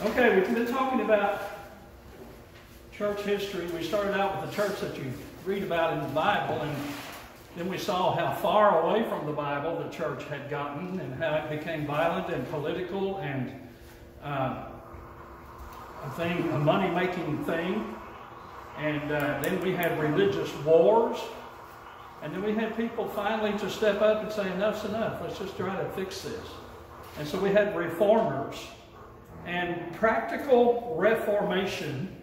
Okay, we've been talking about church history. We started out with the church that you read about in the Bible, and then we saw how far away from the Bible the church had gotten and how it became violent and political and a money-making thing. And then we had religious wars. And then we had people finally to step up and say, enough's enough. Let's just try to fix this. And so we had reformers. And practical reformation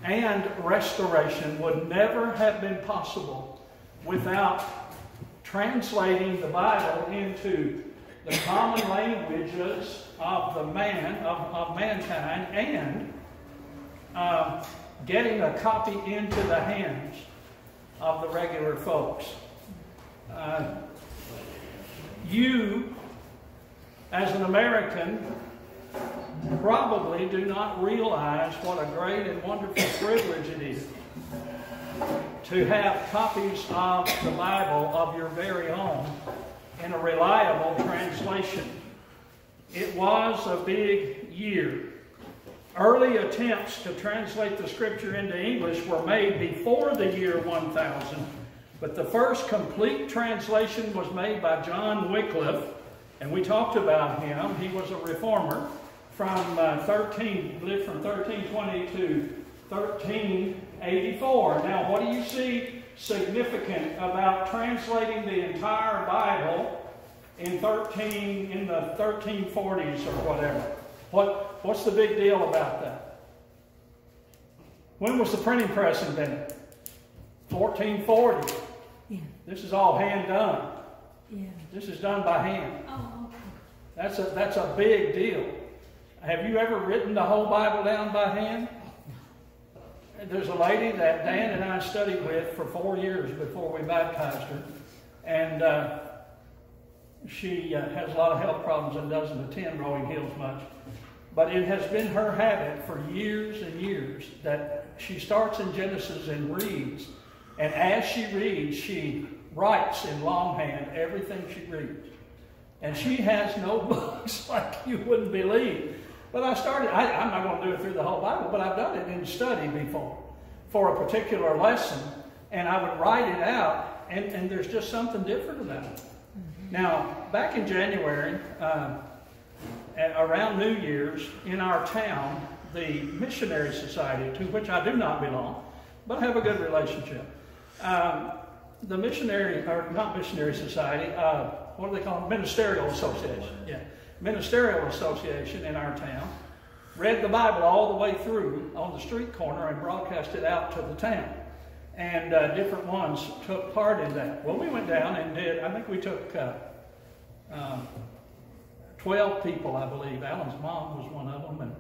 and restoration would never have been possible without translating the Bible into the common languages of mankind and getting a copy into the hands of the regular folks. You, as an American, probably do not realize what a great and wonderful privilege it is to have copies of the Bible of your very own in a reliable translation. It was a big year. Early attempts to translate the Scripture into English were made before the year 1000, but the first complete translation was made by John Wycliffe, and we talked about him. He was a reformer from lived from 1320 to 1384. Now, what do you see significant about translating the entire Bible in the 1340s or whatever? What's the big deal about that? When was the printing press invented? 1440. Yeah. This is all hand done. Yeah. This is done by hand. Oh, okay. That's a big deal. Have you ever written the whole Bible down by hand? There's a lady that Dan and I studied with for 4 years before we baptized her. And she has a lot of health problems and doesn't attend Rolling Hills much. But it has been her habit for years and years that she starts in Genesis and reads. And as she reads, she writes in longhand everything she reads. And she has notebooks like you wouldn't believe. But I'm not going to do it through the whole Bible, but I've done it in study before for a particular lesson. And I would write it out, and there's just something different about it. Mm-hmm. Now, back in January, around New Year's, in our town, the Missionary Society, to which I do not belong, but have a good relationship. The not Missionary Society, what do they call it? Ministerial Association. Yeah. Ministerial Association in our town read the Bible all the way through on the street corner and broadcast it out to the town. And different ones took part in that. Well, we went down and did, I think we took 12 people, I believe. Alan's mom was one of them,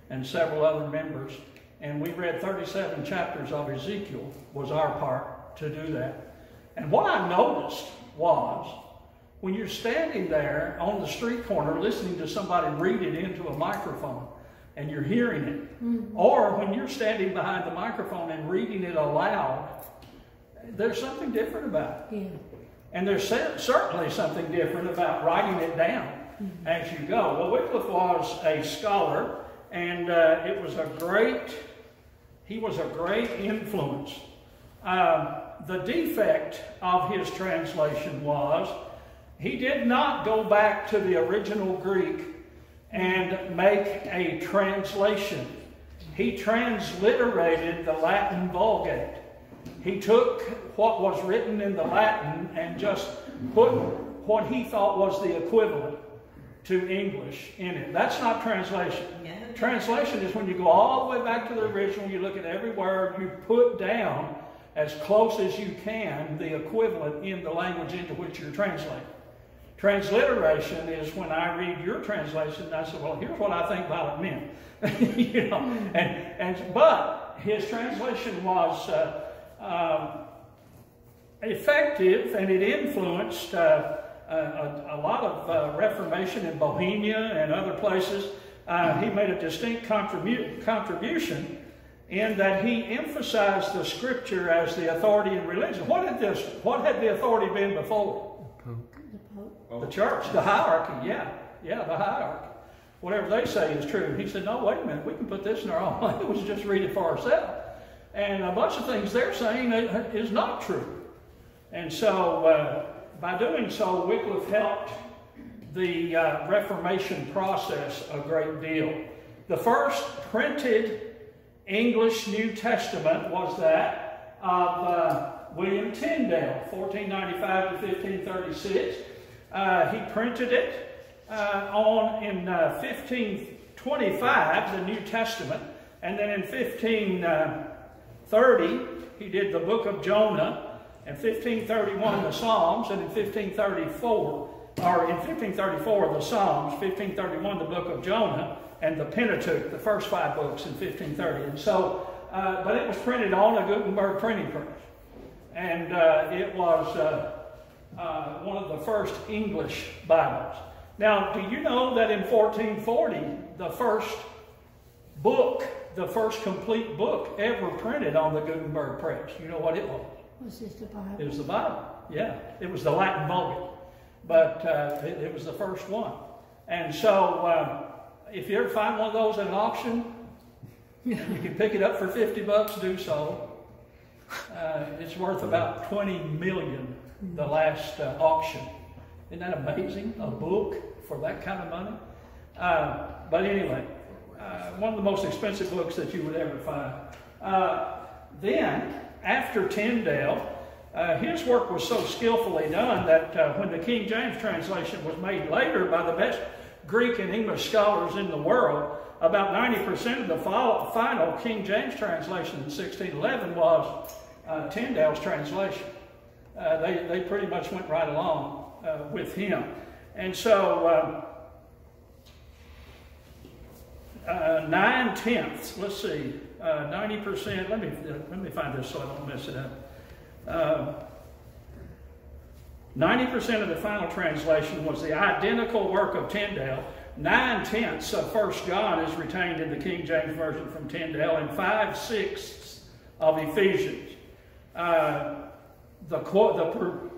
and several other members. And we read 37 chapters of Ezekiel, was our part to do that. And what I noticed was, when you're standing there on the street corner listening to somebody read it into a microphone and you're hearing it, mm-hmm. or when you're standing behind the microphone and reading it aloud, there's something different about it. Yeah. And there's certainly something different about writing it down mm-hmm. as you go. Well, Wycliffe was a scholar, and he was a great influence. The defect of his translation was he did not go back to the original Greek and make a translation. He transliterated the Latin Vulgate. He took what was written in the Latin and just put what he thought was the equivalent to English in it. That's not translation. Translation is when you go all the way back to the original, you look at every word, you put down as close as you can the equivalent in the language into which you're translating. Transliteration is when I read your translation and I say, well, here's what I think Violet meant. But his translation was effective, and it influenced a lot of Reformation in Bohemia and other places. He made a distinct contribution in that he emphasized the Scripture as the authority in religion. What had the authority been before? The church, the hierarchy, the hierarchy. whatever they say is true. And he said, no, wait a minute, we can put this in our own language, just read it for ourselves. And a bunch of things they're saying is not true. And so by doing so, Wycliffe helped the Reformation process a great deal. The first printed English New Testament was that of William Tyndale, 1495 to 1536. He printed it in 1525, the New Testament, and then in 1530, he did the Book of Jonah, in 1531, the Psalms, and in 1534, the Psalms, 1531, the Book of Jonah, and the Pentateuch, the first 5 books in 1530. And so, but it was printed on a Gutenberg printing press. And it was one of the first English Bibles. Now, do you know that in 1440, the first book, the first complete book ever printed on the Gutenberg press? You know what it was? Was this the Bible? It was the Bible, yeah. It was the Latin Vulgate, but it was the first one. And so, if you ever find one of those at an auction, you can pick it up for $50, do so. It's worth about $20 million, the last auction. Isn't that amazing? A book for that kind of money? But anyway, one of the most expensive books that you would ever find. Then, after Tyndale, his work was so skillfully done that when the King James translation was made later by the best Greek and English scholars in the world, about 90% of the final King James translation in 1611 was Tyndale's translation. They pretty much went right along with him. And so 9/10, let's see, 90%, let me find this so I don't mess it up. 90% of the final translation was the identical work of Tyndale. 9/10 of 1 John is retained in the King James Version from Tyndale, and 5/6 of Ephesians. The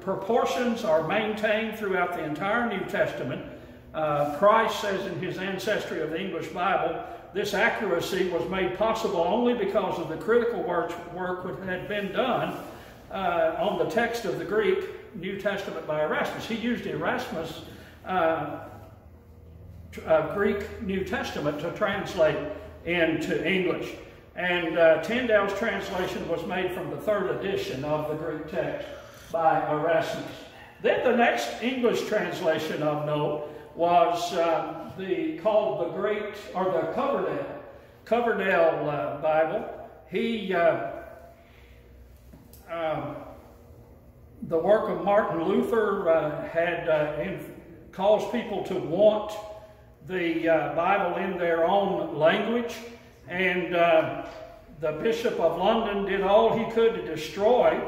proportions are maintained throughout the entire New Testament. Price says in his Ancestry of the English Bible, this accuracy was made possible only because of the critical work which had been done on the text of the Greek New Testament by Erasmus. He used Erasmus' Greek New Testament to translate into English. And Tyndale's translation was made from the 3rd edition of the Greek text by Erasmus. Then the next English translation of note was called the Coverdale Bible. The work of Martin Luther had caused people to want the Bible in their own language, and the Bishop of London did all he could to destroy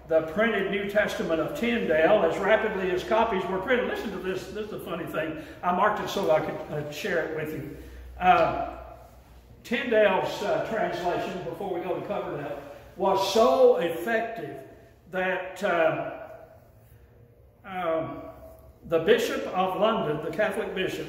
the printed New Testament of Tyndale as rapidly as copies were printed. Listen to this. This is the funny thing. I marked it so I could share it with you. Tyndale's translation, before we go to Coverdale, was so effective that the Bishop of London, the Catholic Bishop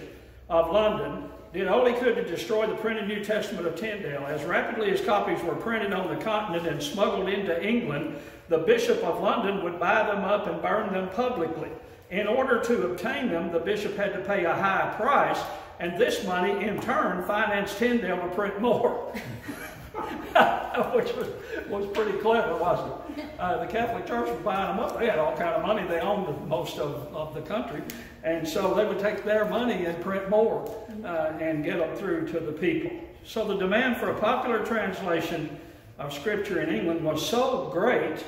of London, did all he could to destroy the printed New Testament of Tyndale. As rapidly as copies were printed on the continent and smuggled into England, the Bishop of London would buy them up and burn them publicly. In order to obtain them, the bishop had to pay a high price, and this money, in turn, financed Tyndale to print more. Which was pretty clever, wasn't it? The Catholic Church was buying them up. They had all kind of money. They owned most of the country. And so they would take their money and print more and get them through to the people. So the demand for a popular translation of Scripture in England was so great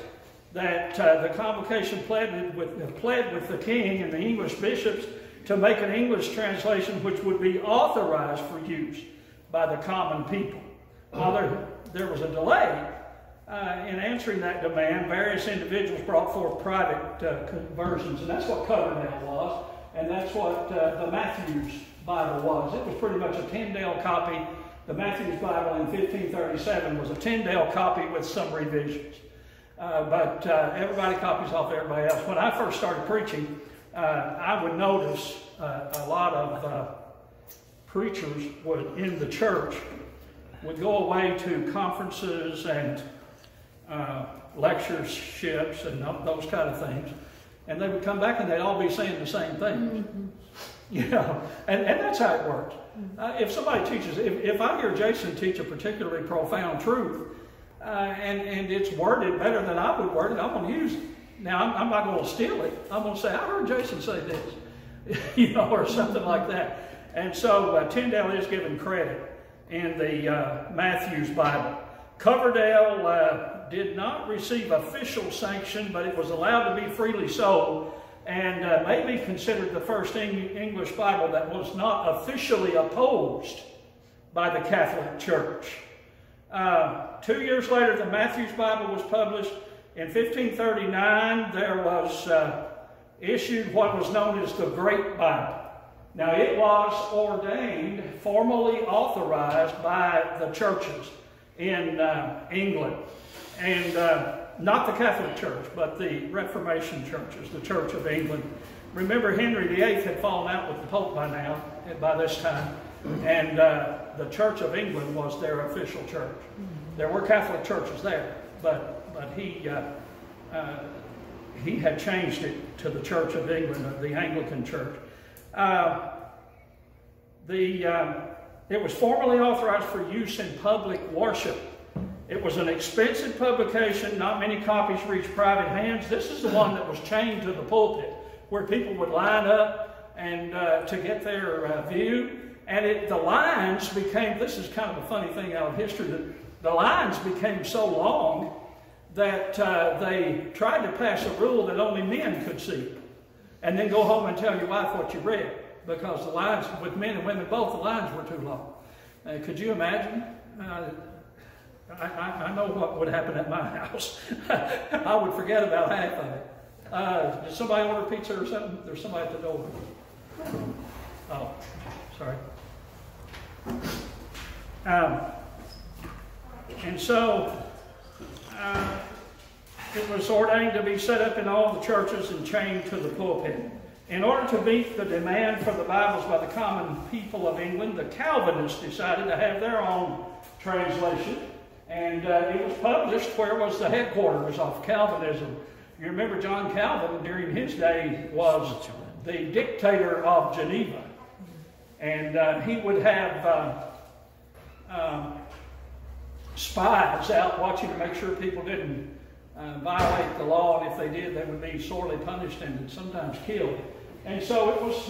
that the Convocation pled with the King and the English bishops to make an English translation which would be authorized for use by the common people. While there was a delay in answering that demand, various individuals brought forth private conversions, and that's what Coverdale was, and that's what the Matthews Bible was. It was pretty much a Tyndale copy. The Matthews Bible in 1537 was a Tyndale copy with some revisions. But everybody copies off everybody else. When I first started preaching, I would notice a lot of preachers would, in the church, would go away to conferences and lectureships and those kind of things, and they would come back and they'd all be saying the same thing. You know, and that's how it works. If somebody teaches, if I hear Jason teach a particularly profound truth, and it's worded better than I would word it, I'm going to use it. Now, I'm not going to steal it. I'm going to say, I heard Jason say this, you know, or something like that. And so Tyndale is given credit in the Matthew's Bible. Coverdale did not receive official sanction, but it was allowed to be freely sold, and may be considered the first English Bible that was not officially opposed by the Catholic Church. 2 years later, the Matthew's Bible was published. In 1539, there was issued what was known as the Great Bible. Now, it was ordained, formally authorized by the churches in England. And not the Catholic Church, but the Reformation churches, the Church of England. Remember, Henry VIII had fallen out with the Pope by this time, and the Church of England was their official church. There were Catholic churches there, but he had changed it to the Church of England, the Anglican Church. It was formally authorized for use in public worship. It was an expensive publication. Not many copies reached private hands. This is the one that was chained to the pulpit, where people would line up and to get their view. And the lines became, this is kind of a funny thing out of history, the lines became so long that they tried to pass a rule that only men could see, and then go home and tell your wife what you read, because the lines, with men and women both, the lines were too long. Could you imagine? I know what would happen at my house. I would forget about half of it. Did somebody order pizza or something? There's somebody at the door. Oh, sorry. And so it was ordained to be set up in all the churches and chained to the pulpit. In order to meet the demand for the Bibles by the common people of England, the Calvinists decided to have their own translation. And it was published where was the headquarters of Calvinism. You remember John Calvin, during his day, was the dictator of Geneva. And he would have spies out watching to make sure people didn't violate the law. And if they did, they would be sorely punished and sometimes killed. And so it was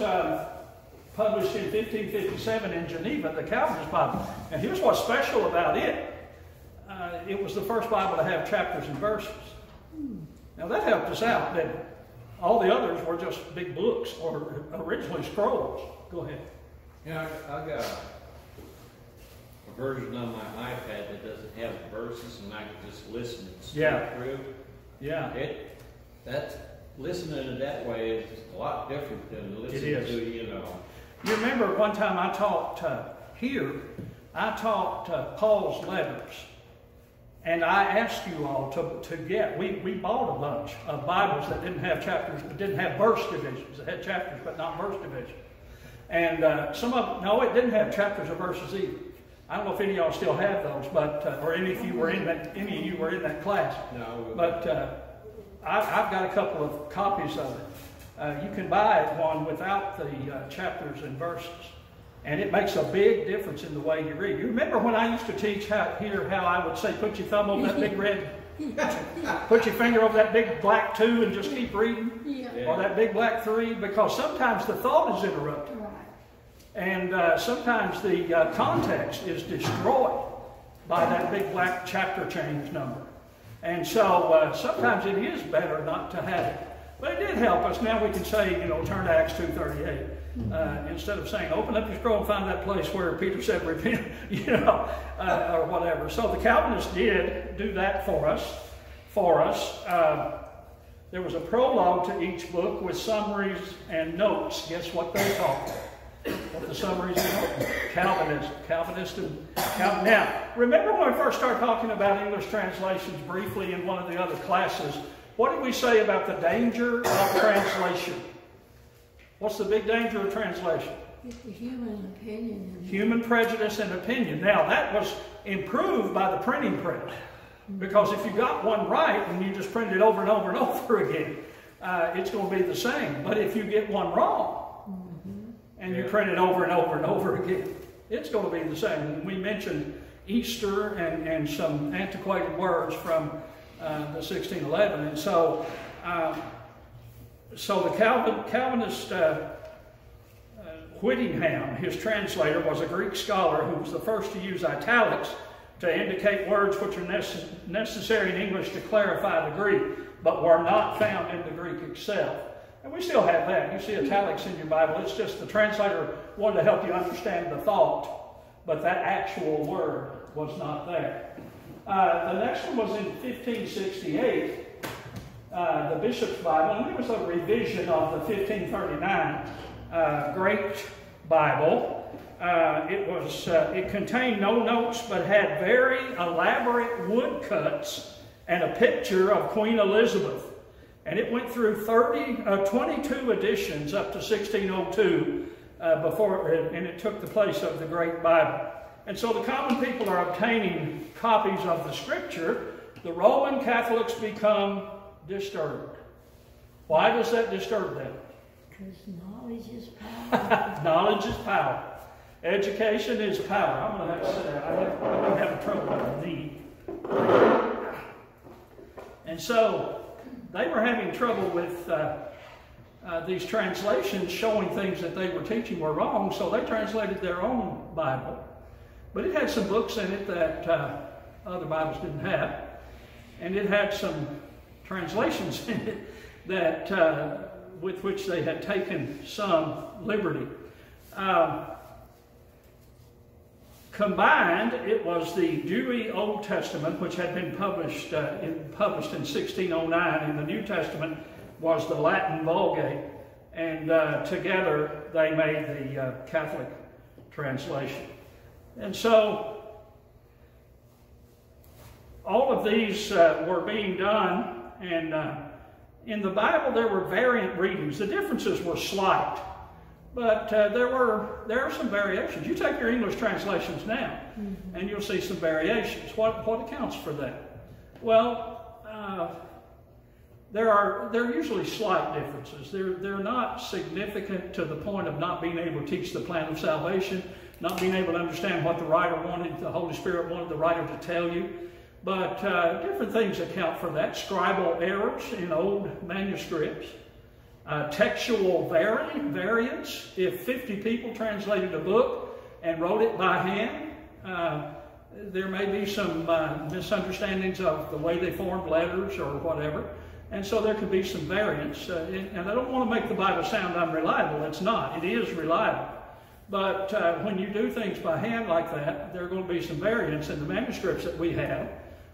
published in 1557 in Geneva, the Calvinist Bible. And here's what's special about it. It was the first Bible to have chapters and verses. Now that helped us out, didn't it? All the others were just big books, or originally scrolls. Go ahead. Yeah, I got a version on my iPad that doesn't have verses, and I can just listen and skip through. Yeah. That's listening to that way is a lot different than listening to, you know. You remember one time I taught here, I taught Paul's letters. And I asked you all to get, we bought a bunch of Bibles that didn't have chapters, but didn't have verse divisions. It had chapters, but not verse divisions. And some of them, no, it didn't have chapters or verses either. I don't know if any of y'all still have those, but or any of you were in that class. No. But I've got a couple of copies of it. You can buy one without the chapters and verses. And it makes a big difference in the way you read. You remember when I used to teach how I would say, put your thumb over that big red, put your finger over that big black 2 and just keep reading? Yeah. Or that big black 3? Because sometimes the thought is interrupted. Right. And sometimes the context is destroyed by that big black chapter change number. And so sometimes it is better not to have it. But it did help us. Now we can say, turn to Acts 2:38. Instead of saying, open up your scroll and find that place where Peter said repent, or whatever. So the Calvinists did do that for us. There was a prologue to each book with summaries and notes. Guess what they called it? What the summaries and notes? Calvinism. Now, remember when we first started talking about English translations briefly in one of the other classes, what did we say about the danger of translation? What's the big danger of translation? Get the human opinion. Human prejudice and opinion. Now, that was improved by the printing press. Because if you got one right and you just print it over and over and over again, it's going to be the same. But if you get one wrong and you print it over and over and over again, it's going to be the same. And we mentioned Easter and some antiquated words from the 1611. And so, the Calvinist Whittingham, his translator, was a Greek scholar who was the first to use italics to indicate words which are necessary in English to clarify the Greek, but were not found in the Greek itself. And we still have that. You see italics in your Bible. It's just the translator wanted to help you understand the thought, but that actual word was not there. The next one was in 1568, the Bishop's Bible, and it was a revision of the 1539 Great Bible. It contained no notes, but had very elaborate woodcuts and a picture of Queen Elizabeth. And it went through 22 editions up to 1602 and it took the place of the Great Bible. And so the common people are obtaining copies of the Scripture. The Roman Catholics become disturbed. Why does that disturb them? Because knowledge is power. Knowledge is power. Education is power. I'm going to have to sit down. I'm having trouble with my knee. And so they were having trouble with these translations showing things that they were teaching were wrong, so they translated their own Bible. But it had some books in it that other Bibles didn't have. And it had some translations in it that with which they had taken some liberty. Combined, it was the Dewey Old Testament, which had been published in 1609, and the New Testament was the Latin Vulgate, and together they made the Catholic translation. And so, all of these were being done, and in the Bible there were variant readings. The differences were slight, but there are some variations. You take your English translations now, and you'll see some variations. What accounts for that? Well, they're usually slight differences. They're not significant to the point of not being able to teach the plan of salvation, not being able to understand what the writer wanted, the Holy Spirit wanted the writer to tell you. But different things account for that. Scribal errors in old manuscripts. Textual variants. If 50 people translated a book and wrote it by hand, there may be some misunderstandings of the way they formed letters or whatever. And so there could be some variants. And I don't want to make the Bible sound unreliable. It's not. It is reliable. But when you do things by hand like that, there are going to be some variants in the manuscripts that we have.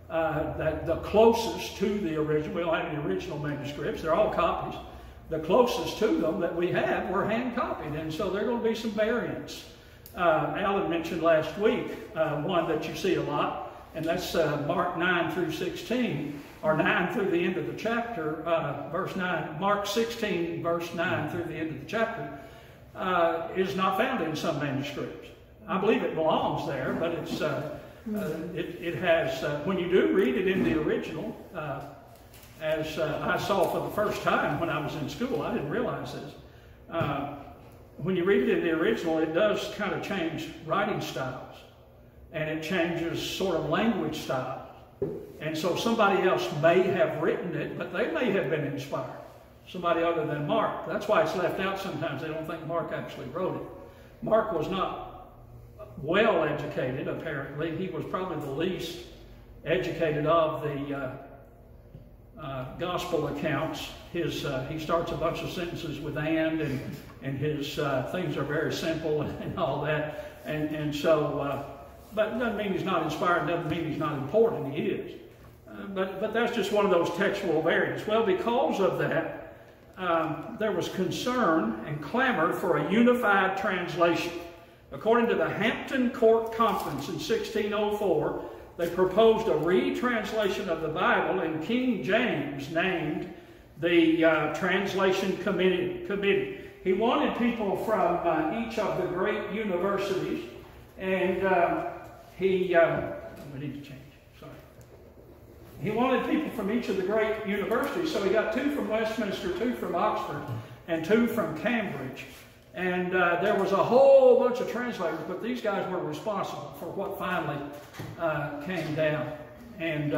That the closest to the original, we don't have any original manuscripts, they're all copies. The closest to them that we have were hand copied, and so there are going to be some variants. Alan mentioned last week one that you see a lot, and that's Mark 9 through 16, or 9 through the end of the chapter, verse 9. Mark 16, verse 9 through the end of the chapter is not found in some manuscripts. I believe it belongs there, but it's it has, when you do read it in the original, as I saw for the first time when I was in school, I didn't realize this. When you read it in the original, it does kind of change writing styles, and it changes sort of language style. And so somebody else may have written it, but they may have been inspired. Somebody other than Mark. That's why it's left out sometimes. They don't think Mark actually wrote it. Mark was not well educated, apparently. He was probably the least educated of the gospel accounts. He starts a bunch of sentences with and his things are very simple and all that. And so, but it doesn't mean he's not inspired, doesn't mean he's not important. He is. But that's just one of those textual variants. Well, because of that, there was concern and clamor for a unified translation. According to the Hampton Court Conference in 1604, they proposed a retranslation of the Bible, and King James named the translation committee. he wanted people from each of the great universities, and we need to change, sorry. He wanted people from each of the great universities, so he got 2 from Westminster, 2 from Oxford, and 2 from Cambridge. And there was a whole bunch of translators, but these guys were responsible for what finally came down. And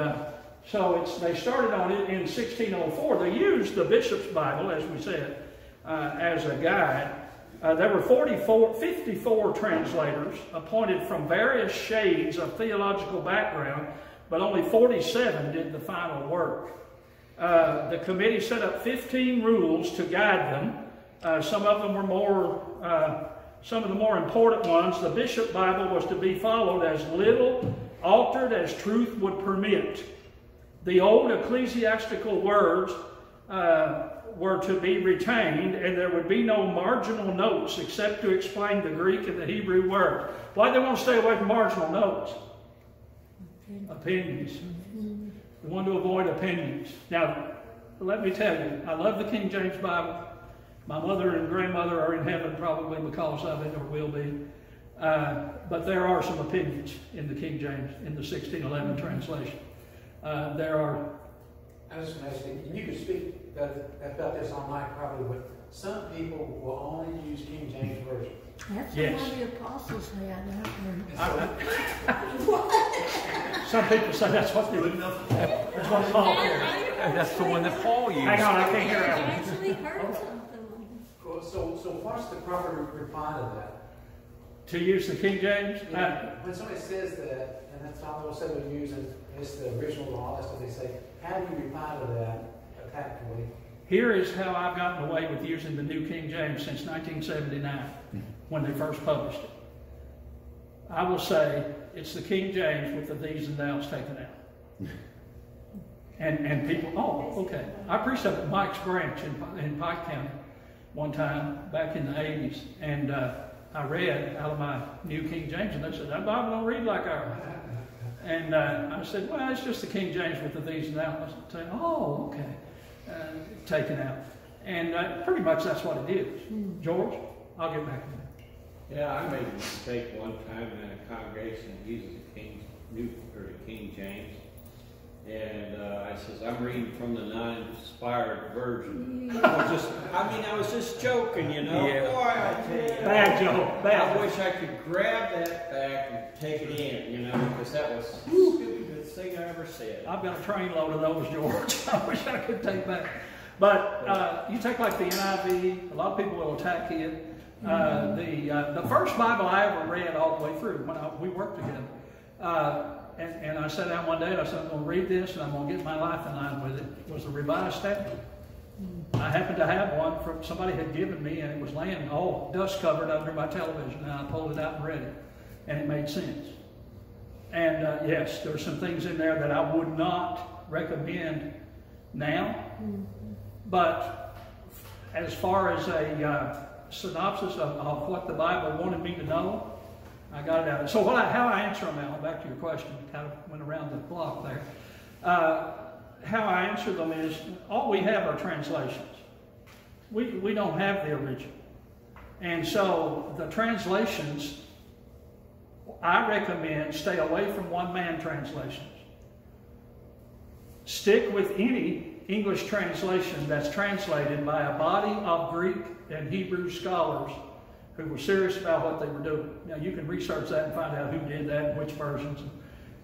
so they started on it in 1604. They used the Bishop's Bible, as we said, as a guide. There were 54 translators appointed from various shades of theological background, but only 47 did the final work. The committee set up 15 rules to guide them. Some of them were some of the more important ones. The Bishop Bible was to be followed as little altered as truth would permit. The old ecclesiastical words were to be retained, and there would be no marginal notes except to explain the Greek and the Hebrew word. Why do they want to stay away from marginal notes? Opinions. We want to avoid opinions. Now, let me tell you, I love the King James Bible. My mother and grandmother are in heaven probably because of it, or will be. But there are some opinions in the King James, in the 1611 translation. There are... I was going to ask you, and you could speak about this online probably, but some people will only use King James Version. That's Yes. what the apostles had. Some people say that's what they would know. That's what Paul carried. That's the one that Paul used. Hang on, I can't hear I it. actually heard something. So what's the proper reply to that? To use the King James? When somebody says that, and that's all they'll say they're using, it's the original and all that stuff, they say, how do you reply to that tactfully? Here is how I've gotten away with using the New King James since 1979, when they first published it. I will say, it's the King James with the these and thous taken out. And people, oh, okay. I preached up at Mike's Branch in Pike County one time back in the 80s, and I read out of my New King James, and they said, that Bible don't read like ours. And I said, well, it's just the King James with the these and thous. I said, oh, okay. Taken out. And pretty much that's what it is. George, I'll get back to you. Yeah, I made a mistake one time in a congregation that uses the King James. And I says, I'm reading from the non-inspired version. I was just joking, you know. Yeah. Boy, I tell you. Bad joke. Bad. I wish I could grab that back and take it in, you know, because that was the stupidest thing I ever said. I've got a trainload of those, George. I wish I could take back. But you take like the NIV, a lot of people will attack it. The first Bible I ever read all the way through when we worked together. And I sat down one day and I said, I'm going to read this and I'm going to get my life in line with it. It was the Revised Standard. I happened to have one from somebody had given me, and it was laying all dust covered under my television, and I pulled it out and read it, and it made sense. And yes, there are some things in there that I would not recommend now, but as far as a synopsis of what the Bible wanted me to know, I got it out. So how I answer them, Alan, back to your question, kind of went around the block there. How I answer them is, all we have are translations. We don't have the original. And so the translations, I recommend stay away from one-man translations. Stick with any English translation that's translated by a body of Greek and Hebrew scholars who were serious about what they were doing. Now, you can research that and find out who did that and which versions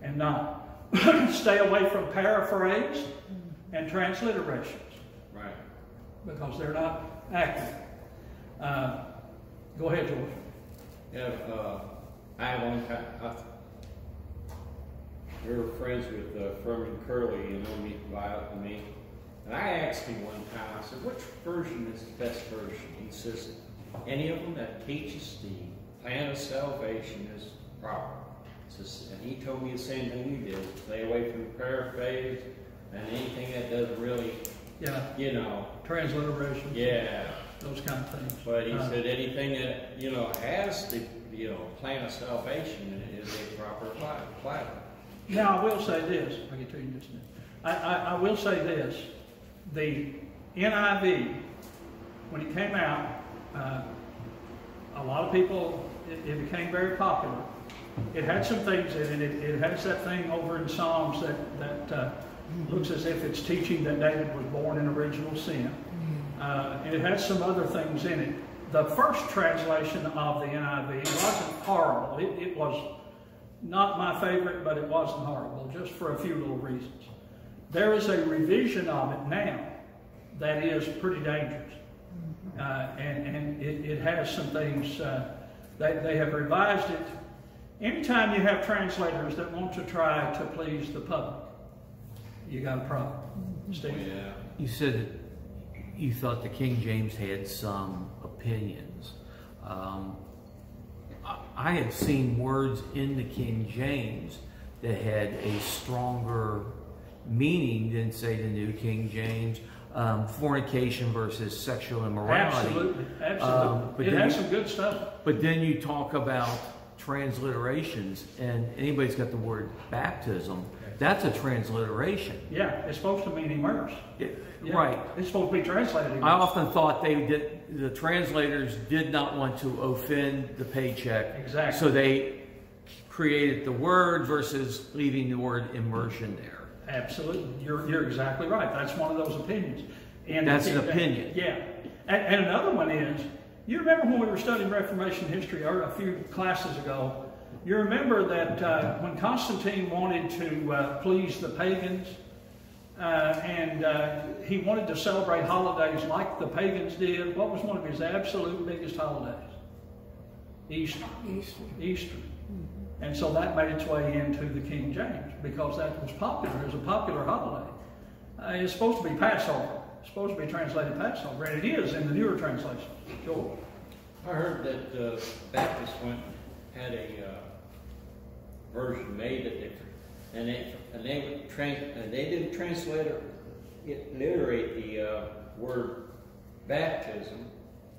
and not. Stay away from paraphrase and transliterations. Right. Because they're not accurate. Go ahead, George. Yeah, I have one time, we were friends with Furman Curley, you know, me. And I asked him one time, I said, which version is the best version? He says, any of them that teaches the plan of salvation is proper. And he told me the same thing you did. Stay away from paraphrase and anything that doesn't really, you know. Transliteration. Yeah. Those kind of things. But he said anything that, you know, has the, you know, plan of salvation is a proper plan. Now, I will say this. I'll get to you in just a minute. I will say this. The NIV, when it came out, A lot of people, it became very popular. It had some things in it. It has that thing over in Psalms that looks as if it's teaching that David was born in original sin. It has some other things in it. The first translation of the NIV wasn't horrible. It was not my favorite, but it wasn't horrible, just for a few little reasons. There is a revision of it now that is pretty dangerous. And it has some things, they have revised it. Anytime you have translators that want to try to please the public, you got a problem. Steve? Yeah. You said that you thought the King James had some opinions. I had seen words in the King James that had a stronger meaning than, say, the New King James. Fornication versus sexual immorality. Absolutely, absolutely. It has some good stuff. But then you talk about transliterations, and anybody's got the word baptism, that's a transliteration. Yeah, it's supposed to mean immerse. Yeah, right. It's supposed to be translated. I often thought the translators did not want to offend the paycheck. Exactly. So they created the word versus leaving the word immersion there. Absolutely. You're exactly right. That's one of those opinions. And that's an opinion. Yeah. And another one is, you remember when we were studying Reformation history a few classes ago, you remember that when Constantine wanted to please the pagans, and he wanted to celebrate holidays like the pagans did, what was one of his absolute biggest holidays? Easter. Easter. And so that made its way into the King James because that was popular. It was a popular holiday. It's supposed to be Passover. It's supposed to be translated Passover, and it is in the newer translation. Sure. I heard that Baptists had a version made that they didn't translate or alliterate the word baptism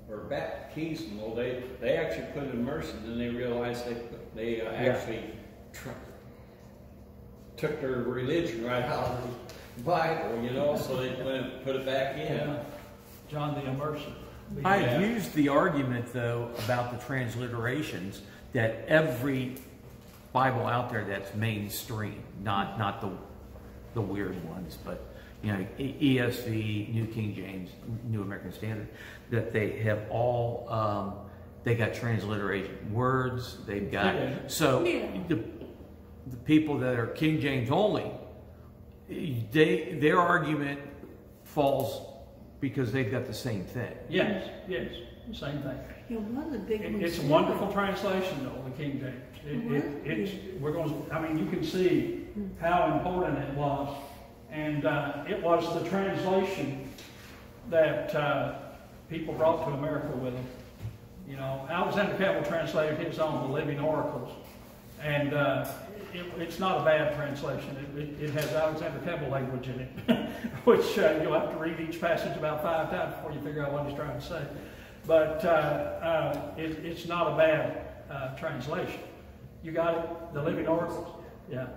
or baptism. Well, they actually put immersion, and they realized they actually took their religion right out of the Bible, so they put it back in. Yeah. John the Immerser. I've used the argument, though, about the transliterations that every Bible out there that's mainstream, not the weird ones, but ESV, New King James, New American Standard, that they have all they got transliteration words. They've got the people that are King James only. Their argument falls because they've got the same thing. Yes, same thing. Yeah, one of the big ones. It's a wonderful translation, though, the King James. You can see how important it was, and it was the translation that people brought to America with them. Alexander Campbell translated his own, The Living Oracles, and it's not a bad translation. It has Alexander Campbell language in it, which you'll have to read each passage about 5 times before you figure out what he's trying to say. But it's not a bad translation. You got it? The Living Oracles? Yeah.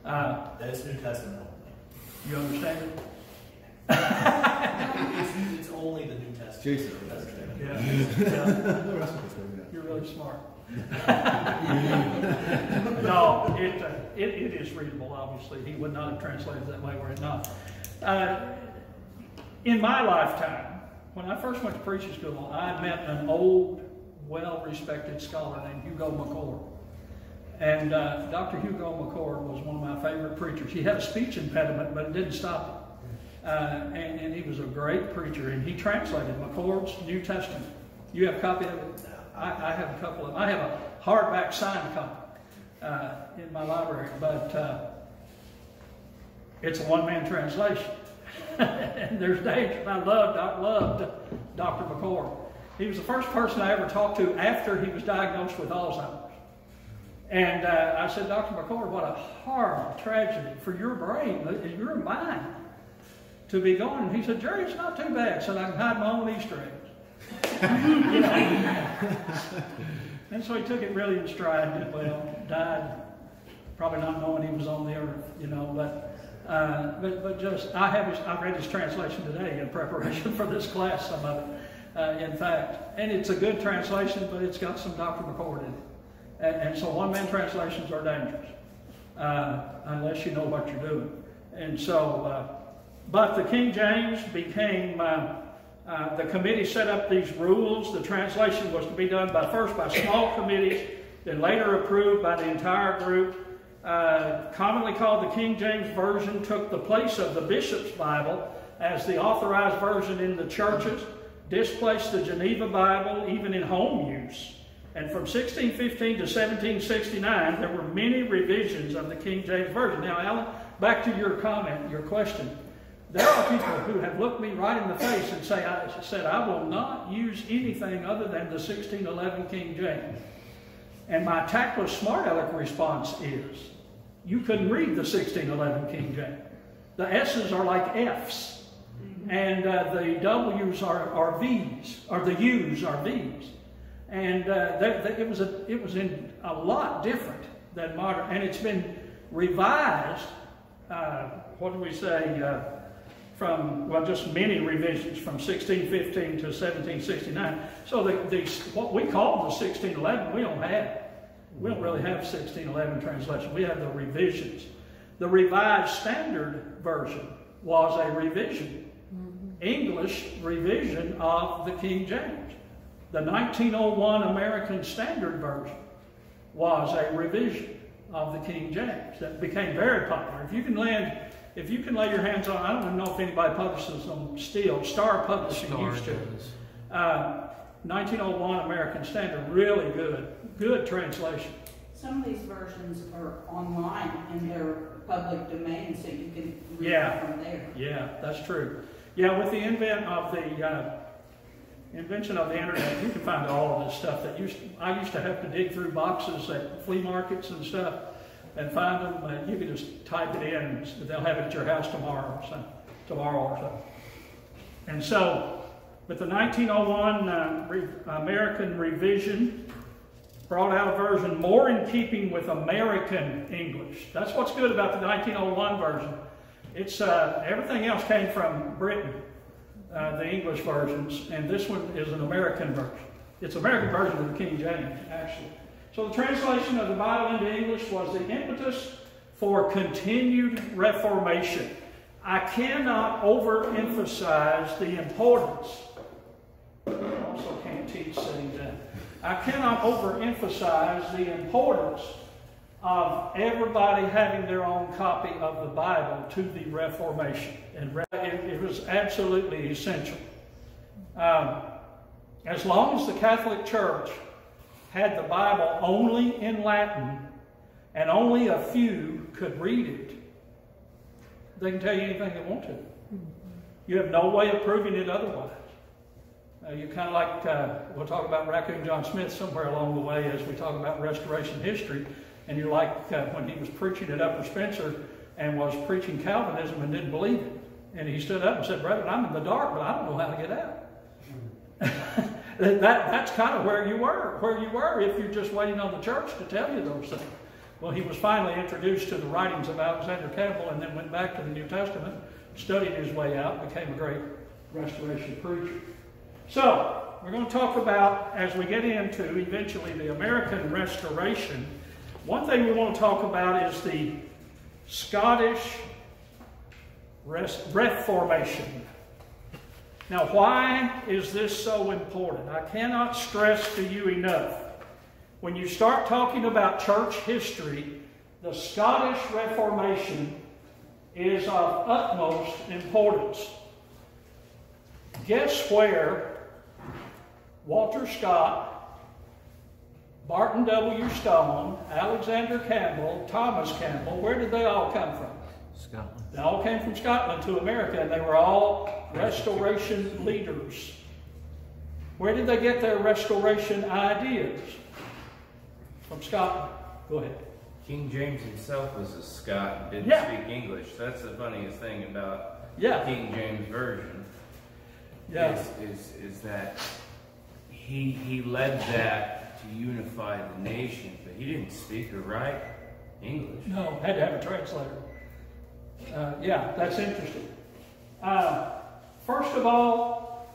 That's New Testament. You understand it? It's only the New Testament. Jason. Yeah. You're really smart. No, it is readable, obviously. He would not have translated it that way were it not. In my lifetime, when I first went to preaching school, I met an old, well-respected scholar named Hugo McCord. And Dr. Hugo McCord was one of my favorite preachers. He had a speech impediment, but it didn't stop him. And he was a great preacher, and he translated McCord's New Testament. You have a copy of it? I have a couple of them. I have a hardback signed copy in my library, but it's a one-man translation. And there's danger. I loved Dr. McCord. He was the first person I ever talked to after he was diagnosed with Alzheimer's. And I said, Dr. McCord, what a horrible tragedy for your brain, your mind, to be going. And he said, Jerry, it's not too bad. So I can hide my own Easter eggs. And so he took it really in stride, did well, died, probably not knowing he was on the earth, but just, I read his translation today in preparation for this class, some of it. in fact. And it's a good translation, but it's got some doctrine recorded. And so one-man translations are dangerous, unless you know what you're doing. And so, but the King James became, the committee set up these rules. The translation was to be done first by small committees, then later approved by the entire group. Commonly called the King James Version, took the place of the Bishop's Bible as the authorized version in the churches, displaced the Geneva Bible even in home use. And from 1615 to 1769, there were many revisions of the King James Version. Now, Alan, back to your comment, your question. There are people who have looked me right in the face and said, I will not use anything other than the 1611 King James. And my tactless, smart aleck response is, you couldn't read the 1611 King James. The S's are like F's, and the W's are V's, or the U's are V's. And it was in a lot different than modern, and it's been revised. What do we say? From, well, just many revisions from 1615 to 1769. So what we call the 1611, we don't have. We don't really have 1611 translation. We have the revisions. The Revised Standard Version was a revision, English revision of the King James. The 1901 American Standard Version was a revision of the King James that became very popular. If you can lay your hands on, I don't even know if anybody publishes them still. Star Publishing used to. 1901 American Standard, really good translation. Some of these versions are online in their public domain, so you can read from there. Yeah, that's true. Yeah, with the invention of the internet, you can find all of this stuff that I used to have to dig through boxes at flea markets and stuff and find them. You can just type it in, and they'll have it at your house tomorrow or so. And so, with the 1901 American revision, brought out a version more in keeping with American English. That's what's good about the 1901 version. It's everything else came from Britain, the English versions, and this one is an American version. It's an American version of the King James, actually. So the translation of the Bible into English was the impetus for continued reformation. I cannot overemphasize the importance. I also can't teach sitting down. I cannot overemphasize the importance of everybody having their own copy of the Bible to the Reformation. And it was absolutely essential. As long as the Catholic Church had the Bible only in Latin and only a few could read it, they can tell you anything they want to. You have no way of proving it otherwise. You're kind of like, we'll talk about Raccoon John Smith somewhere along the way as we talk about Restoration history, and you're like when he was preaching at Upper Spencer and was preaching Calvinism and didn't believe it. And he stood up and said, "Brother, I'm in the dark, but I don't know how to get out." That's kind of where you were if you're just waiting on the church to tell you those things. Well, he was finally introduced to the writings of Alexander Campbell and then went back to the New Testament, studied his way out, became a great Restoration preacher. So, we're going to talk about, as we get into eventually the American Restoration, one thing we want to talk about is the Scottish Reformation. Now, why is this so important? I cannot stress to you enough. When you start talking about church history, the Scottish Reformation is of utmost importance. Guess where Walter Scott, Barton W. Stone, Alexander Campbell, Thomas Campbell, where did they all come from? Scotland. They all came from Scotland to America, and they were all Restoration leaders. Where did they get their Restoration ideas? From Scotland. Go ahead. King James himself was a Scot and didn't speak English. That's the funniest thing about the King James Version. Is that he led that to unify the nation, but he didn't speak or write English. No, had to have a translator. That's interesting. First of all,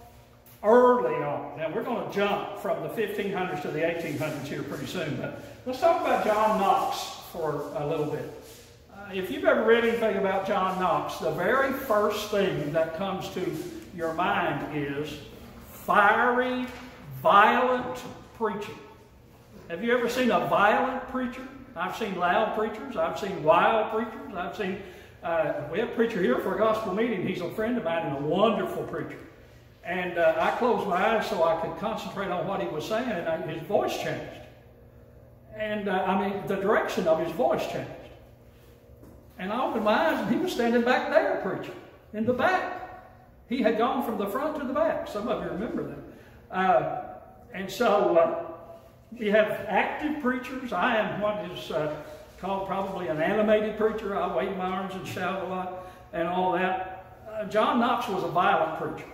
early on. Now, we're going to jump from the 1500s to the 1800s here pretty soon, but let's talk about John Knox for a little bit. If you've ever read anything about John Knox, the very first thing that comes to your mind is fiery, violent preaching. Have you ever seen a violent preacher? I've seen loud preachers. I've seen wild preachers. I've seen, we have a preacher here for a gospel meeting. He's a friend of mine and a wonderful preacher. And I closed my eyes so I could concentrate on what he was saying, and his voice changed. And the direction of his voice changed. And I opened my eyes, and he was standing back there preaching, in the back. He had gone from the front to the back. Some of you remember that. And so we have active preachers. I am what is called probably an animated preacher. I wave my arms and shout a lot and all that. John Knox was a violent preacher.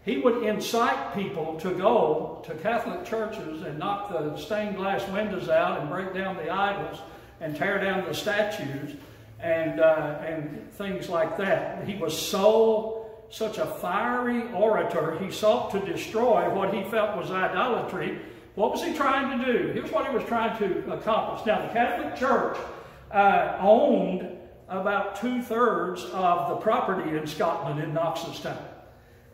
He would incite people to go to Catholic churches and knock the stained glass windows out and break down the idols and tear down the statues and things like that. He was such a fiery orator. He sought to destroy what he felt was idolatry. What was he trying to do? Here's what he was trying to accomplish. Now, the Catholic Church owned about 2/3 of the property in Scotland in Knox's time.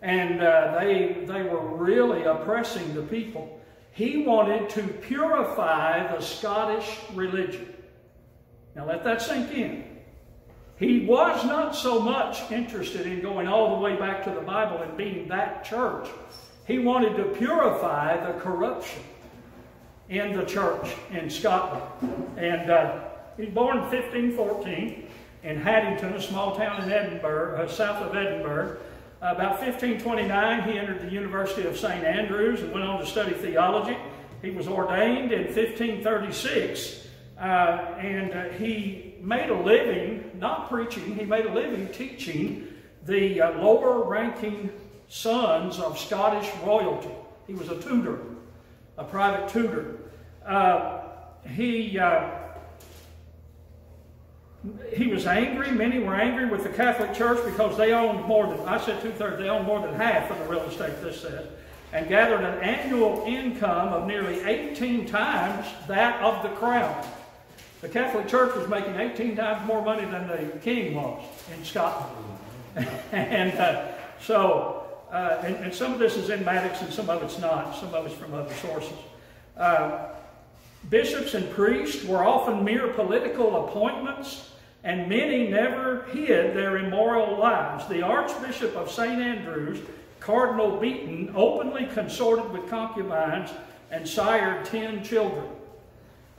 And they were really oppressing the people. He wanted to purify the Scottish religion. Now let that sink in. He was not so much interested in going all the way back to the Bible and being that church. He wanted to purify the corruption in the church in Scotland. And he was born in 1514 in Haddington, a small town in Edinburgh, south of Edinburgh. About 1529, he entered the University of St. Andrews and went on to study theology. He was ordained in 1536, and he made a living, not preaching, he made a living teaching the lower-ranking sons of Scottish royalty. He was a tutor, a private tutor. He was angry. Many were angry with the Catholic Church because they owned more than, I said 2/3, they owned more than half of the real estate, this says, and gathered an annual income of nearly 18 times that of the crown. The Catholic Church was making 18 times more money than the king was in Scotland. And and some of this is in Maddox and some of it's not. Some of it's from other sources. Bishops and priests were often mere political appointments, and many never hid their immoral lives. The Archbishop of St. Andrews, Cardinal Beaton, openly consorted with concubines and sired 10 children,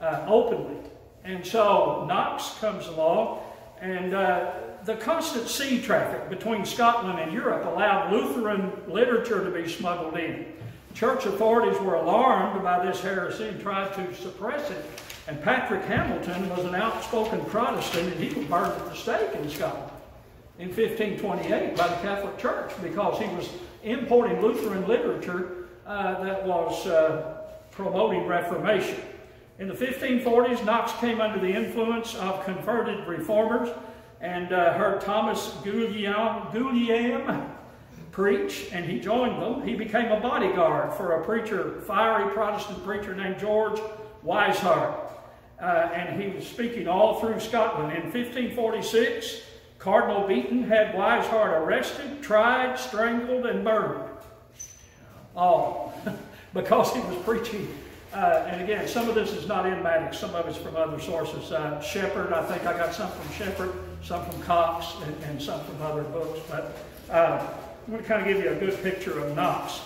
openly. And so Knox comes along, and the constant sea traffic between Scotland and Europe allowed Lutheran literature to be smuggled in. Church authorities were alarmed by this heresy and tried to suppress it. And Patrick Hamilton was an outspoken Protestant, and he was burned at the stake in Scotland in 1528 by the Catholic Church because he was importing Lutheran literature that was promoting Reformation. In the 1540s, Knox came under the influence of converted reformers and heard Thomas Guillaume preach, and he joined them. He became a bodyguard for a preacher, fiery Protestant preacher named George Wishart. And he was speaking all through Scotland. In 1546, Cardinal Beaton had Wishart arrested, tried, strangled, and burned. All because he was preaching. And again, some of this is not in Maddox, some of it's from other sources. Shepherd, I think I got some from Shepherd, some from Cox, and some from other books. But I'm going to kind of give you a good picture of Knox.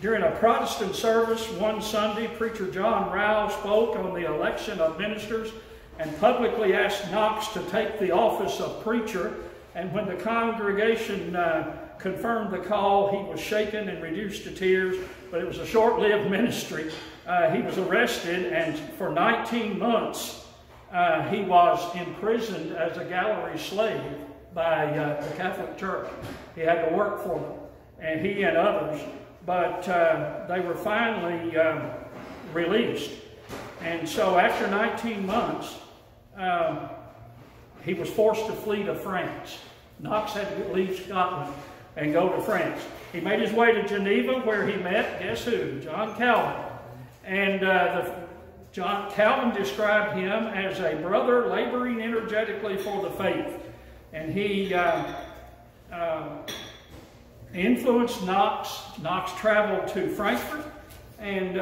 During a Protestant service one Sunday, preacher John Rowe spoke on the election of ministers and publicly asked Knox to take the office of preacher. And when the congregation confirmed the call, he was shaken and reduced to tears, but it was a short-lived ministry. He was arrested, and for 19 months he was imprisoned as a gallery slave by the Catholic Church. He had to work for them, and he and others. But they were finally released. And so after 19 months, he was forced to flee to France. Knox had to leave Scotland and go to France. He made his way to Geneva, where he met, guess who? John Calvin. And Calvin described him as a brother laboring energetically for the faith. And he influenced Knox. Knox traveled to Frankfurt, and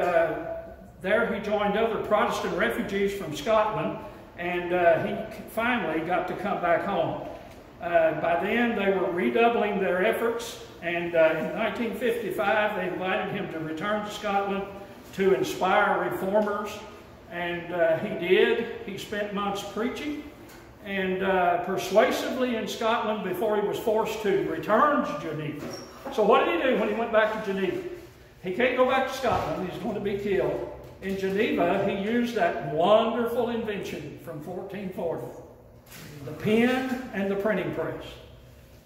there he joined other Protestant refugees from Scotland, and he finally got to come back home. By then, they were redoubling their efforts, and in 1955, they invited him to return to Scotland to inspire reformers, and he did. He spent months preaching and persuasively in Scotland before he was forced to return to Geneva. So what did he do when he went back to Geneva? He can't go back to Scotland. He's going to be killed. In Geneva, he used that wonderful invention from 1440, the pen and the printing press.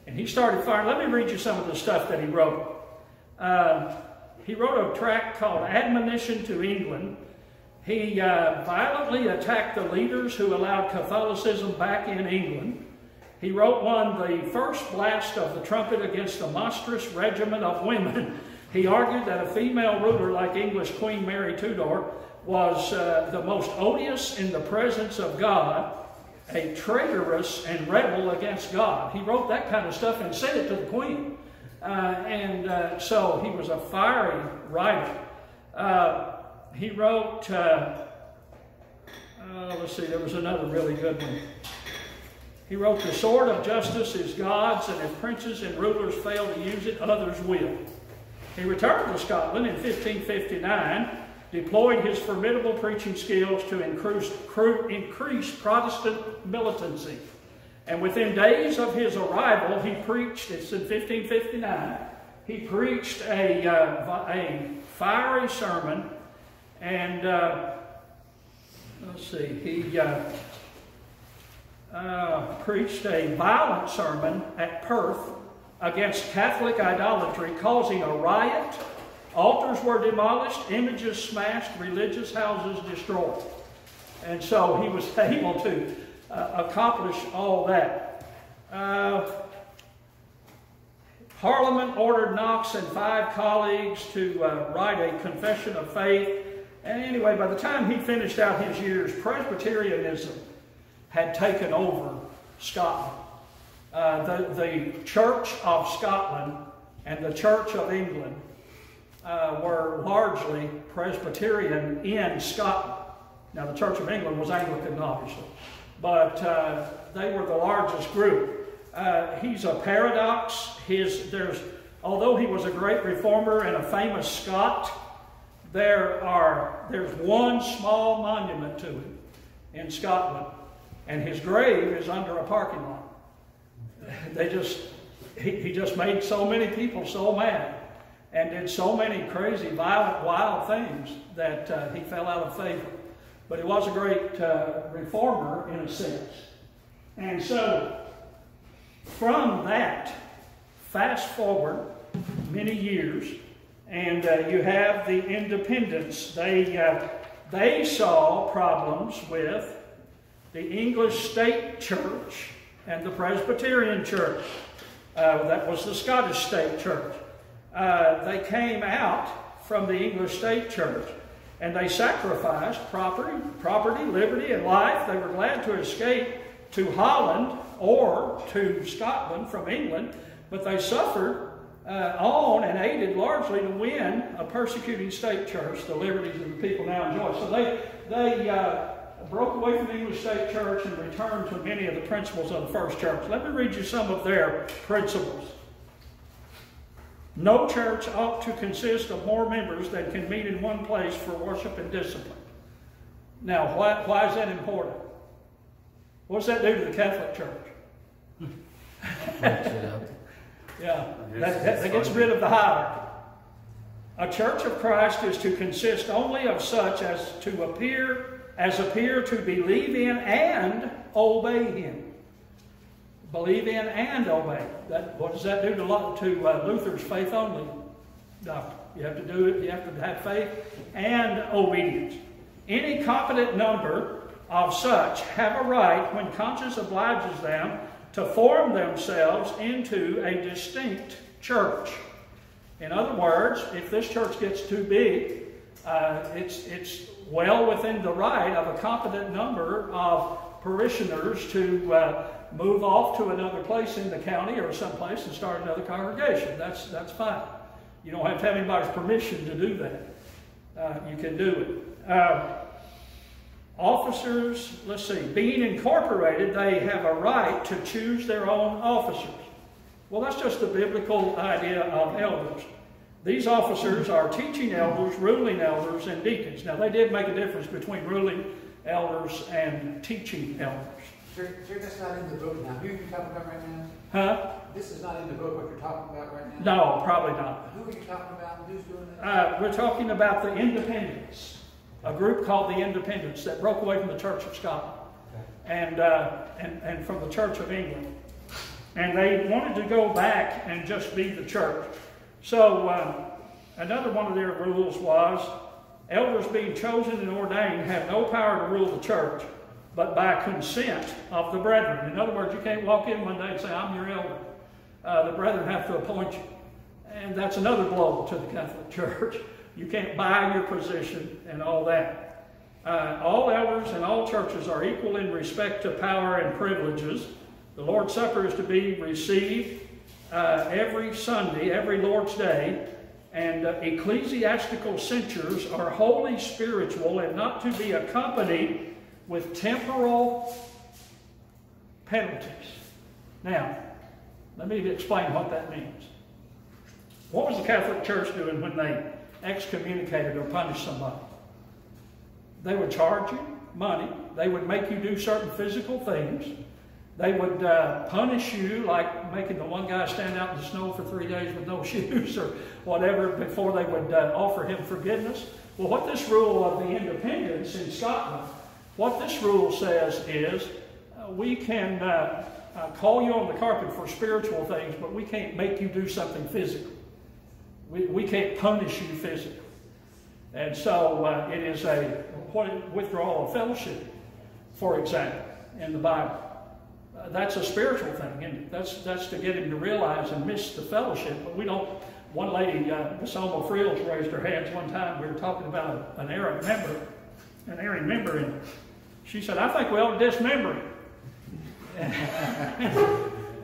And he started firing. Let me read you some of the stuff that he wrote. He wrote a tract called Admonition to England. He violently attacked the leaders who allowed Catholicism back in England. He wrote one, The First Blast of the Trumpet Against the Monstrous Regiment of Women. He argued that a female ruler like English Queen Mary Tudor was the most odious in the presence of God, a traitorous and rebel against God. He wrote that kind of stuff and sent it to the Queen. So he was a fiery writer. He wrote, let's see, there was another really good one. He wrote, The sword of justice is God's, and if princes and rulers fail to use it, others will. He returned to Scotland in 1559, deployed his formidable preaching skills to increase Protestant militancy. And within days of his arrival, he preached, it's in 1559, he preached a fiery sermon, and let's see, he preached a violent sermon at Perth against Catholic idolatry, causing a riot. Altars were demolished, images smashed, religious houses destroyed. And so he was able to accomplish all that. Parliament ordered Knox and 5 colleagues to write a confession of faith. And anyway, by the time he finished out his years, Presbyterianism had taken over Scotland. The Church of Scotland and the Church of England were largely Presbyterian in Scotland. Now, the Church of England was Anglican, obviously, but they were the largest group. He's a paradox. Although he was a great reformer and a famous Scot, there's one small monument to him in Scotland, and his grave is under a parking lot. He just made so many people so mad and did so many crazy, violent, wild things that he fell out of favor. But he was a great reformer in a sense. And so, from that, fast forward many years, and you have the independents. They saw problems with the English state church and the Presbyterian church. That was the Scottish state church. They came out from the English state church, and they sacrificed property, liberty, and life. They were glad to escape to Holland or to Scotland from England, but they suffered on and aided largely to win a persecuting state church, the liberties that the people now enjoy. So they broke away from the English state church and returned to many of the principles of the first church. Let me read you some of their principles. No church ought to consist of more members than can meet in one place for worship and discipline. Now, why is that important? What does that do to the Catholic Church? Yeah, that gets rid of the hierarchy. A church of Christ is to consist only of such as appear to believe in and obey Him. Believe in and obey. What does that do to Luther's faith only doctrine? You have to do it. You have to have faith and obedience. Any competent number of such have a right, when conscience obliges them, to form themselves into a distinct church. In other words, if this church gets too big, it's well within the right of a competent number of parishioners to move off to another place in the county or someplace and start another congregation. That's fine. You don't have to have anybody's permission to do that. You can do it. Officers, let's see, being incorporated, they have a right to choose their own officers. Well, that's just the biblical idea of elders. These officers are teaching elders, ruling elders, and deacons. Now, they did make a difference between ruling elders and teaching elders. Sir, that's not in the book now. Who are you talking about right now? Huh? This is not in the book what you're talking about right now? No, probably not. Who are you talking about and who's doing that? We're talking about the Independents, a group called the Independents that broke away from the Church of Scotland and from the Church of England. And they wanted to go back and just be the church. So another one of their rules was, elders being chosen and ordained have no power to rule the church, but by consent of the brethren. In other words, you can't walk in one day and say, I'm your elder. The brethren have to appoint you. And that's another blow to the Catholic Church. You can't buy your position and all that. All elders in all churches are equal in respect to power and privileges. The Lord's Supper is to be received every Sunday, every Lord's Day, and ecclesiastical censures are wholly spiritual and not to be accompanied with temporal penalties. Now, let me explain what that means. What was the Catholic Church doing when they excommunicated or punished somebody? They would charge you money. They would make you do certain physical things. They would punish you, like making the one guy stand out in the snow for 3 days with no shoes or whatever before they would offer him forgiveness. Well, what this rule of the Independents in Scotland, what this rule says is we can call you on the carpet for spiritual things, but we can't make you do something physical. We can't punish you physically. And so it is a withdrawal of fellowship, for example, in the Bible. That's a spiritual thing, isn't it? That's to get him to realize and miss the fellowship. But we don't. One lady, Miss Alma Frills, raised her hands one time. We were talking about an errant member, and she said, "I think we ought to dismember him."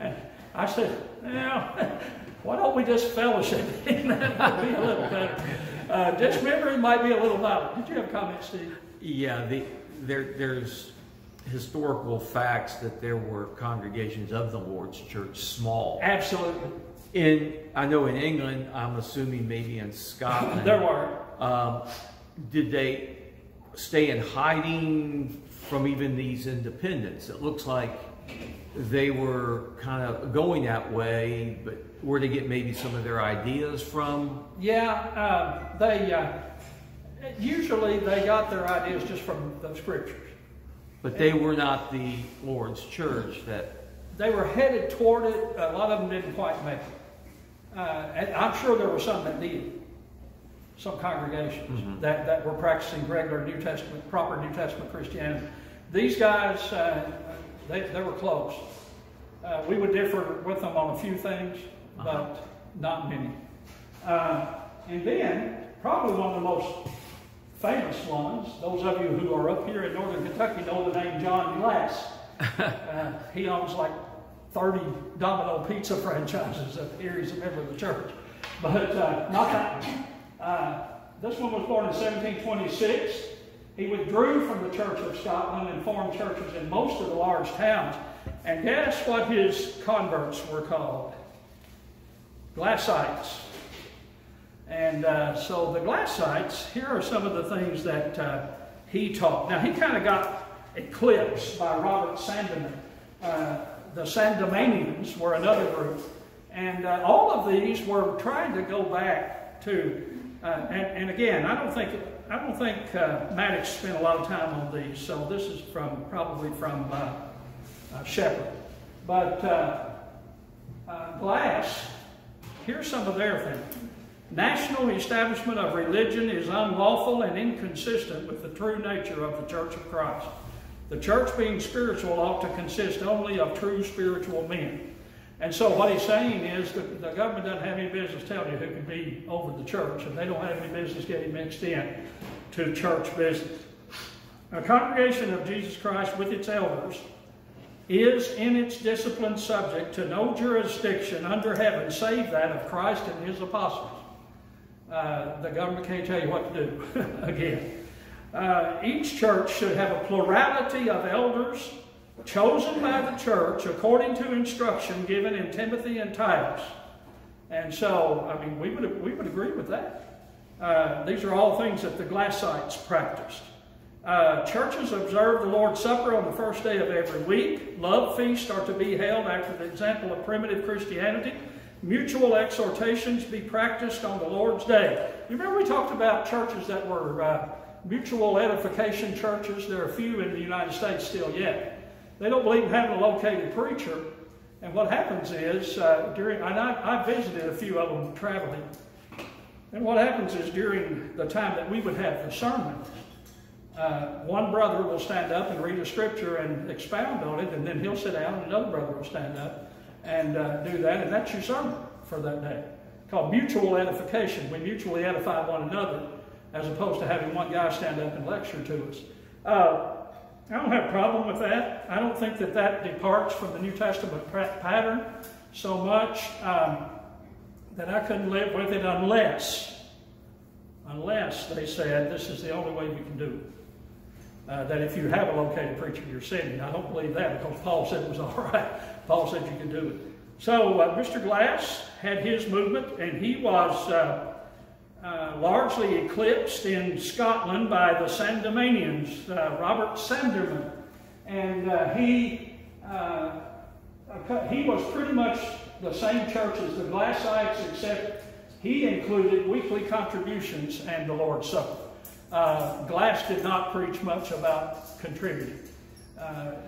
And I said, "Well, why don't we just fellowship him? That would be a little better. Dismembering might be a little violent." Did you have comments, Steve? Yeah, there's historical facts that there were congregations of the Lord's Church small. Absolutely. I know in England, I'm assuming maybe in Scotland. There were. Did they stay in hiding from even these independents? It looks like they were kind of going that way, but where they get maybe some of their ideas from? Yeah, usually they got their ideas just from the scriptures. But they were not the Lord's Church that... They were headed toward it. A lot of them didn't quite make it. And I'm sure there were some that did. Some congregations that were practicing regular New Testament, proper New Testament Christianity. These guys, they were close. We would differ with them on a few things, but not many. And then, probably one of the most famous ones, those of you who are up here in northern Kentucky know the name John Glass. He owns like 30 Domino pizza franchises up here. He's a member of the church. But not that one. This one was born in 1726. He withdrew from the Church of Scotland and formed churches in most of the large towns. And guess what his converts were called? Glassites. And so the Glassites, here are some of the things that he taught. Now, he kind of got eclipsed by Robert Sandeman. The Sandemanians were another group. And all of these were trying to go back to, and again, I don't think Maddox spent a lot of time on these, so this is probably from Shepherd. But Glass, here's some of their things. National establishment of religion is unlawful and inconsistent with the true nature of the Church of Christ. The church being spiritual ought to consist only of true spiritual men. And so what he's saying is that the government doesn't have any business telling you who can be over the church, and they don't have any business getting mixed in to church business. A congregation of Jesus Christ with its elders is in its discipline subject to no jurisdiction under heaven save that of Christ and his apostles. The government can't tell you what to do again. Each church should have a plurality of elders chosen by the church according to instruction given in Timothy and Titus. And so, I mean, we would agree with that. These are all things that the Glassites practiced. Churches observe the Lord's Supper on the first day of every week. Love feasts are to be held after the example of primitive Christianity. Mutual exhortations be practiced on the Lord's Day. You remember we talked about churches that were mutual edification churches? There are a few in the United States still yet. They don't believe in having a located preacher. And what happens is, I visited a few of them traveling. And what happens is during the time that we would have the sermon, one brother will stand up and read a scripture and expound on it, and then he'll sit down and another brother will stand up and do that, and that's your sermon for that day. Called mutual edification. We mutually edify one another as opposed to having one guy stand up and lecture to us. I don't have a problem with that. I don't think that that departs from the New Testament pattern so much that I couldn't live with it unless they said this is the only way we can do it. That if you have a located preacher in your city. I don't believe that because Paul said it was all right. Paul said you could do it. So Mr. Glass had his movement, and he was largely eclipsed in Scotland by the Sandemanians, Robert Sanderman. And he was pretty much the same church as the Glassites, except he included weekly contributions and the Lord's Supper. Glass did not preach much about contributing.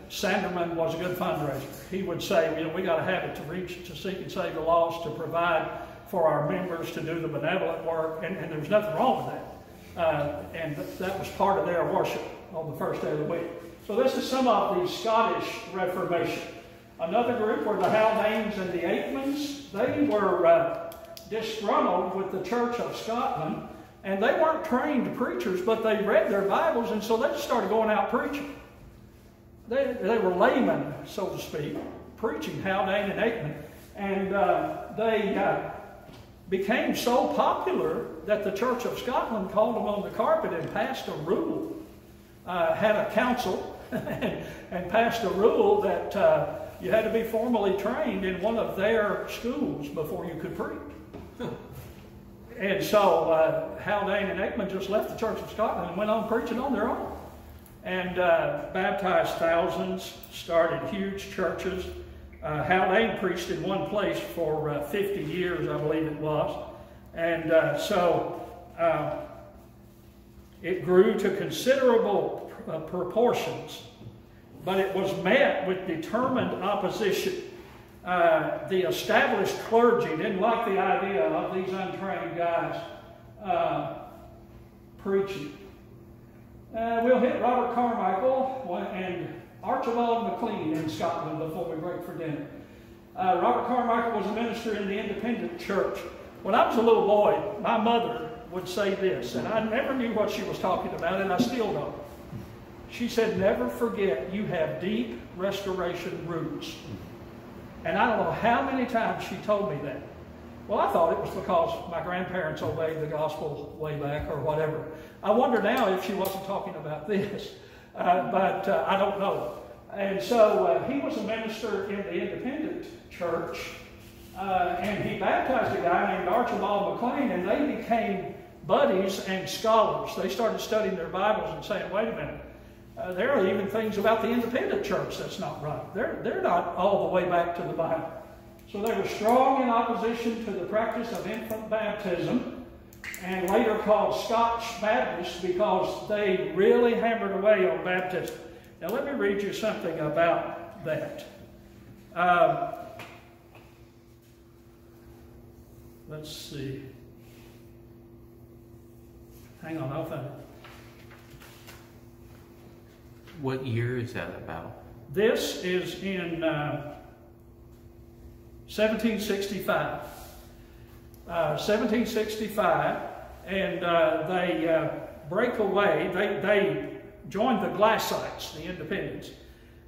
Sanderman was a good fundraiser. He would say, you know, we got to have it to reach, to seek and save the lost, to provide for our members, to do the benevolent work, and there was nothing wrong with that. And that was part of their worship on the first day of the week. So this is some of the Scottish Reformation. Another group were the Haldanes and the Aikmans. They were disgruntled with the Church of Scotland, and they weren't trained preachers, but they read their Bibles, and so they just started going out preaching. They were laymen, so to speak, preaching, Haldane and Aikman. And they became so popular that the Church of Scotland called them on the carpet and passed a rule, had a council, and passed a rule that you had to be formally trained in one of their schools before you could preach. And so Haldane and Aikman just left the Church of Scotland and went on preaching on their own. And baptized thousands, started huge churches. Haldane preached in one place for 50 years, I believe it was. And so it grew to considerable proportions, but it was met with determined opposition. The established clergy didn't like the idea of these untrained guys preaching. We'll hit Robert Carmichael and Archibald MacLean in Scotland before we break for dinner. Robert Carmichael was a minister in the independent church. When I was a little boy, my mother would say this, and I never knew what she was talking about, and I still don't. She said, never forget you have deep restoration roots. And I don't know how many times she told me that. Well, I thought it was because my grandparents obeyed the gospel way back or whatever. I wonder now if she wasn't talking about this, but I don't know. And so he was a minister in the independent church, and he baptized a guy named Archibald MacLean, and they became buddies and scholars. They started studying their Bibles and saying, wait a minute, there are even things about the independent church that's not right. They're not all the way back to the Bible. So they were strong in opposition to the practice of infant baptism, and later called Scotch Baptists because they really hammered away on baptism. Now let me read you something about that. Let's see. Hang on, I'll find it. What year is that about? This is in 1765. 1765, and they break away. They joined the Glassites, the Independents,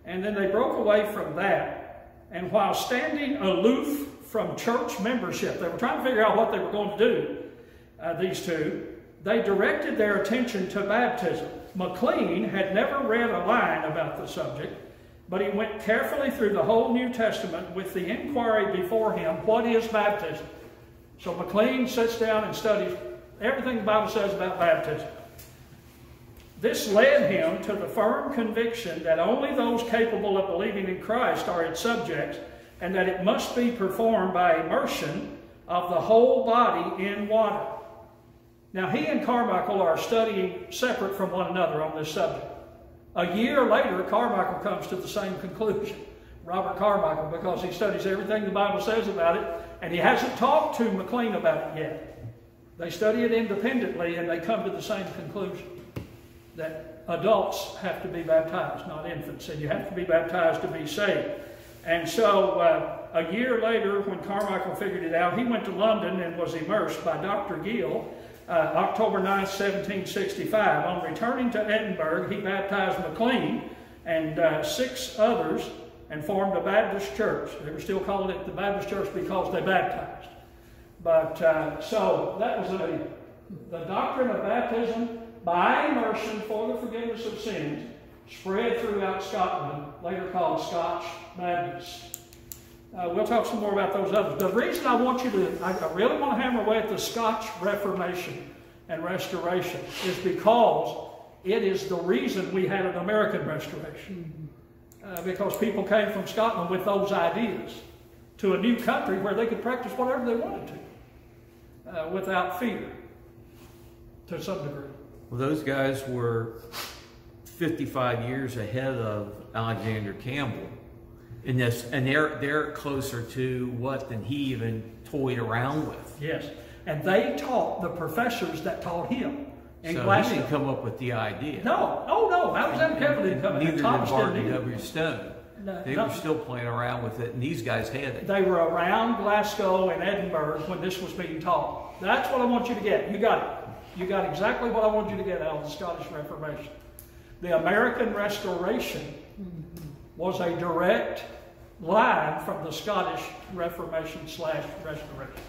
and then they broke away from that. And while standing aloof from church membership, they were trying to figure out what they were going to do, these two, they directed their attention to baptism. McLean had never read a line about the subject, but he went carefully through the whole New Testament with the inquiry before him, what is baptism? So McLean sits down and studies everything the Bible says about baptism. This led him to the firm conviction that only those capable of believing in Christ are its subjects, and that it must be performed by immersion of the whole body in water. Now, he and Carmichael are studying separate from one another on this subject. A year later, Carmichael comes to the same conclusion, Robert Carmichael, because he studies everything the Bible says about it, and he hasn't talked to McLean about it yet. They study it independently, and they come to the same conclusion, that adults have to be baptized, not infants, and you have to be baptized to be saved. And so a year later, when Carmichael figured it out, he went to London and was immersed by Dr. Gill, October 9th, 1765. On returning to Edinburgh, he baptized McLean and 6 others and formed a Baptist church. They were still calling it the Baptist church because they baptized. But so that was the doctrine of baptism by immersion for the forgiveness of sins, spread throughout Scotland, later called Scotch Baptists. We'll talk some more about those others. The reason I really want to hammer away at the Scotch Reformation and Restoration is because it is the reason we had an American Restoration. Because people came from Scotland with those ideas to a new country where they could practice whatever they wanted to without fear, to some degree. Well, those guys were 55 years ahead of Alexander Campbell in this, and they're closer to what than he even toyed around with. Yes, and they taught the professors that taught him in So Glasgow. he didn't come up with the idea. No, Alexander Campbell didn't come. Neither did Thomas Barton didn't either. W. Stone. They were still playing around with it, and these guys had it. They were around Glasgow and Edinburgh when this was being taught. That's what I want you to get. You got it. You got exactly what I want you to get out of the Scottish Reformation. The American Restoration was a direct line from the Scottish Reformation / Restoration.